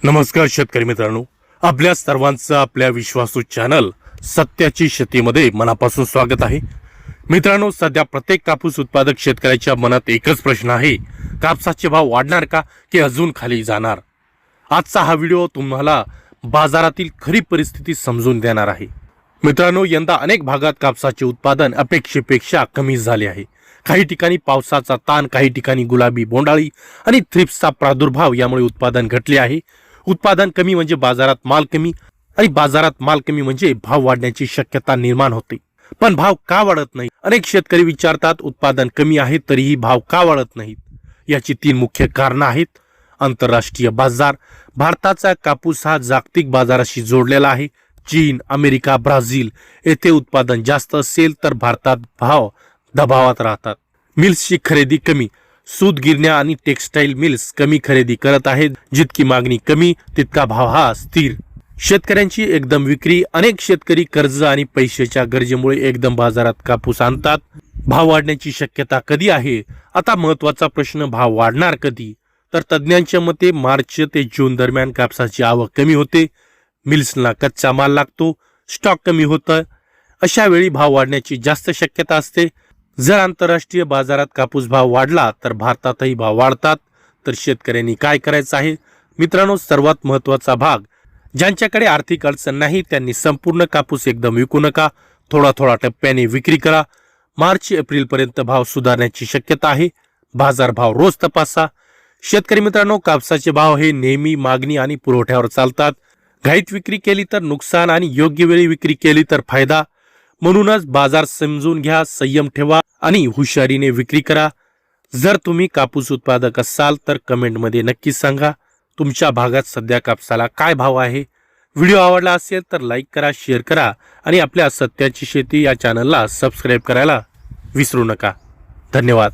नमस्कार शेतकरी मित्रांनो, आपल्या सर्वांचं आपल्या विश्वासू चॅनल सत्याची शेतीमध्ये मनापासून स्वागत आहे. मित्रांनो, सध्या प्रत्येक कापूस उत्पादक शेतकऱ्याच्या मनात एकच प्रश्न आहे, कापसाचे भाव वाढणार का की अजून खाली जाणार. आजचा हा व्हिडिओ तुम्हाला बाजारातील खरी परिस्थिती समजून देणार आहे. मित्रांनो, यंदा अनेक भागात कापसाचे उत्पादन अपेक्षेपेक्षा कमी झाले आहे. काही ठिकाणी पावसाचा ताण, काही ठिकाणी गुलाबी बोंडाळी आणि थ्रिप्सचा प्रादुर्भाव यामुळे उत्पादन घटले आहे. उत्पादन कमी म्हणजे बाजारात माल कमी, आणि बाजारात माल कमी म्हणजे भाव वाढण्याची शक्यता निर्माण होते. पण भाव का वाढत नाही? अनेक शेतकरी विचारतात, उत्पादन कमी आहे तरीही भाव का वाढत नाहीत. याची 3 मुख्य कारणं आहेत. आंतरराष्ट्रीय बाजार. भारताचा कापूस हा जागतिक बाजाराशी जोडलेला आहे. चीन, अमेरिका, ब्राझील येथे उत्पादन जास्त असेल तर भारतात भाव दबावात राहतात. मिल्सची खरेदी कमी. सूत गिरण्या आणि टेक्सटाईल मिल्स कमी खरेदी करत आहेत. जितकी मागणी कमी तितका भाव हा स्थिर. शेतकऱ्यांची एकदम विक्री. अनेक शेतकरी कर्ज आणि पैशाच्या गरजेमुळे एकदम बाजारात कापूस आणतात. भाव वाढण्याची शक्यता कधी आहे? आता महत्वाचा प्रश्न, भाव वाढणार कधी? तर तज्ज्ञांच्या मते मार्च ते जून दरम्यान कापसाची आवक कमी होते. मिल्सना कच्चा माल लागतो, स्टॉक कमी होतं. अशा वेळी भाव वाढण्याची जास्त शक्यता असते. जर आंतरराष्ट्रीय बाजारात कापूस भाव वाढला तर भारतातही भाव वाढतात. तर शेतकऱ्यांनी काय करायचं आहे? मित्रांनो, सर्वात महत्वाचा भाग, ज्यांच्याकडे आर्थिक अडचण नाही त्यांनी संपूर्ण कापूस एकदम विकू नका. थोडा थोडा टप्प्याने विक्री करा. मार्च एप्रिल पर्यंत भाव सुधारण्याची शक्यता आहे. बाजार भाव रोज तपासा. शेतकरी मित्रांनो, कापसाचे भाव हे नेहमी मागणी आणि पुरवठ्यावर चालतात. घाईत विक्री केली तर नुकसान आणि योग्य वेळी विक्री केली तर फायदा. म्हणूनच बाजार समजून घ्या, संयम ठेवा आणि हुशारीने विक्री करा. जर तुम्ही कापूस उत्पादक असाल तर कमेंटमध्ये नक्की सांगा, तुमच्या भागात सध्या कापसाला काय भाव आहे. व्हिडिओ आवडला असेल तर लाईक करा, शेअर करा आणि आपल्या सत्याची शेती या चॅनलला सबस्क्राईब करायला विसरू नका. धन्यवाद.